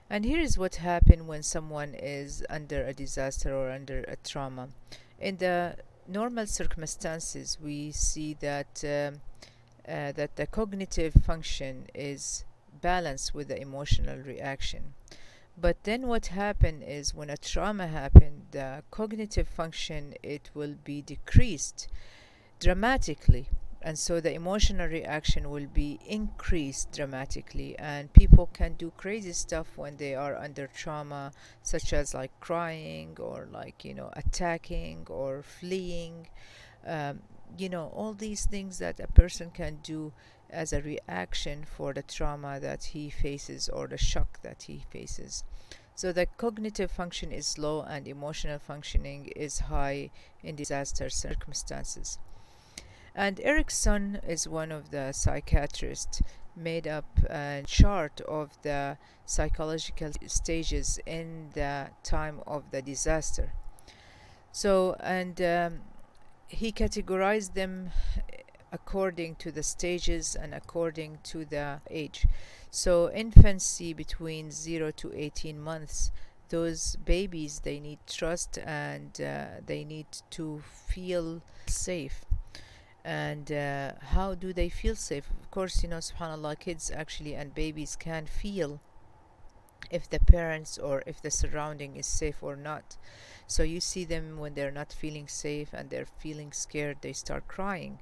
And here is what happened when someone is under a disaster or under a trauma. In the normal circumstances, we see that the cognitive function is balanced with the emotional reaction. But then what happened is when a trauma happened, the cognitive function, it will be decreased dramatically, and so the emotional reaction will be increased dramatically, and people can do crazy stuff when they are under trauma, such as like crying or like attacking or fleeing. um, all these things that a person can do as a reaction for the trauma that he faces or the shock that he faces. So the cognitive function is low and emotional functioning is high in disaster circumstances. And Erickson is one of the psychiatrists, made up a chart of the psychological stages in the time of the disaster. So, and he categorized them according to the stages and according to the age. So, infancy between 0 to 18 months, those babies, they need trust and they need to feel safe. And how do they feel safe? Of course, subhanallah, kids actually and babies can feel if the parents or if the surrounding is safe or not. So you see them when they're not feeling safe and they're feeling scared, they start crying,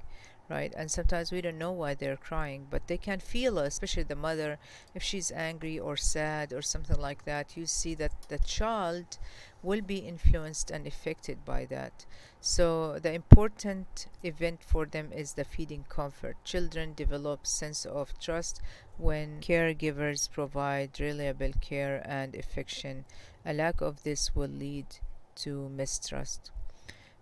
right? And sometimes we don't know why they're crying, but they can feel us, especially the mother, if she's angry or sad or something like that. You see that the child will be influenced and affected by that. So the important event for them is the feeding comfort. Children develop sense of trust when caregivers provide reliable care and affection. A lack of this will lead to mistrust.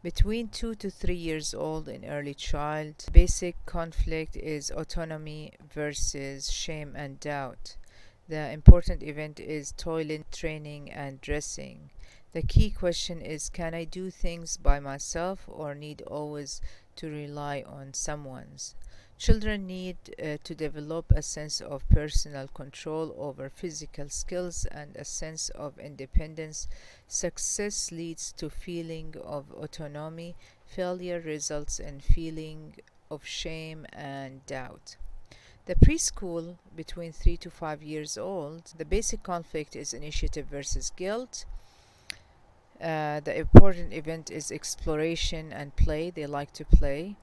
Between 2 to 3 years old in early child, basic conflict is autonomy versus shame and doubt. The important event is toilet training and dressing. The key question is, can I do things by myself or need always to rely on someone's? Children need to develop a sense of personal control over physical skills and a sense of independence. Success leads to feeling of autonomy. Failure results in feeling of shame and doubt. The preschool between 3 to 5 years old, the basic conflict is initiative versus guilt. The important event is exploration and play. They like to play.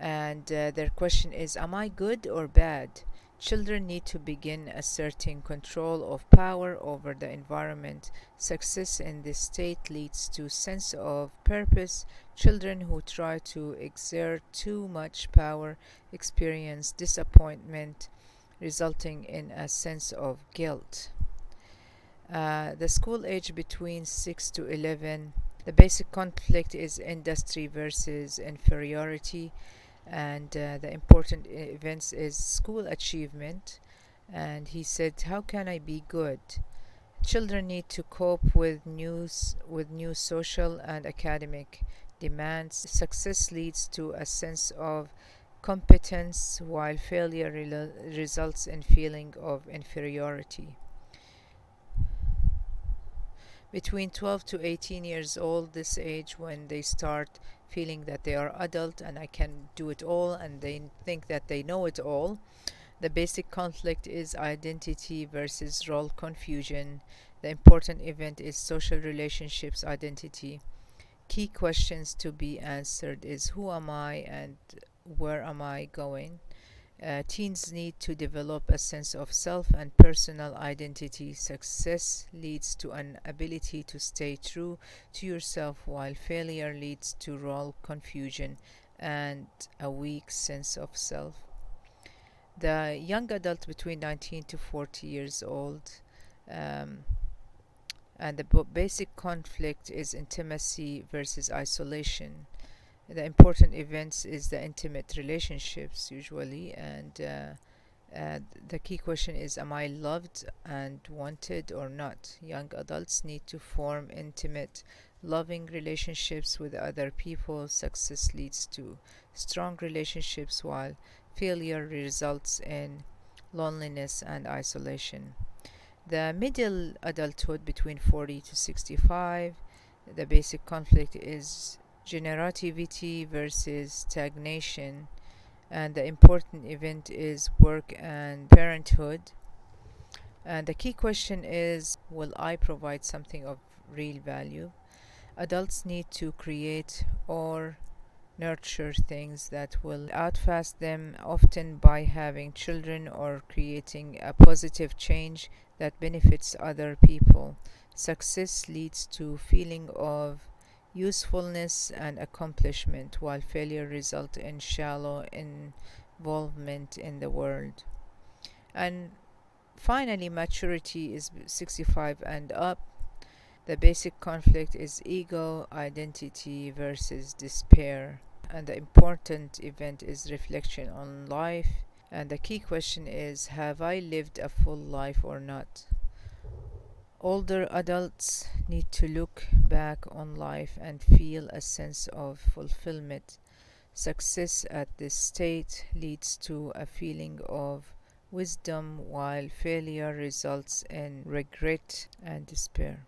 And their question is, am I good or bad? Children need to begin asserting control of power over the environment. Success in this state leads to sense of purpose. Children who try to exert too much power experience disappointment, resulting in a sense of guilt. The school age between 6 to 11, the basic conflict is industry versus inferiority, and the important events is school achievement. And he said, how can I be good? Children need to cope with new social and academic demands. Success leads to a sense of competence, while failure results in feeling of inferiority. Between 12 to 18 years old, this age when they start feeling that they are adult and I can do it all, and they think that they know it all. The basic conflict is identity versus role confusion. The important event is social relationships identity. Key questions to be answered is, who am I and where am I going? Teens need to develop a sense of self and personal identity. Success leads to an ability to stay true to yourself, while failure leads to role confusion and a weak sense of self. The young adult between 19 to 40 years old, um, and the basic conflict is intimacy versus isolation. The important events is the intimate relationships usually, and the key question is, am I loved and wanted or not? Young adults need to form intimate loving relationships with other people. Success leads to strong relationships, while failure results in loneliness and isolation. The middle adulthood between 40 to 65, the basic conflict is generativity versus stagnation, and the important event is work and parenthood. And the key question is, will I provide something of real value? Adults need to create or nurture things that will outfast them, often by having children or creating a positive change that benefits other people. Success leads to feeling of usefulness and accomplishment, while failure results in shallow involvement in the world. And finally, maturity is 65 and up. The basic conflict is ego identity versus despair, and the important event is reflection on life. And the key question is, have I lived a full life or not? Older adults need to look back on life and feel a sense of fulfillment. Success at this state leads to a feeling of wisdom, while failure results in regret and despair.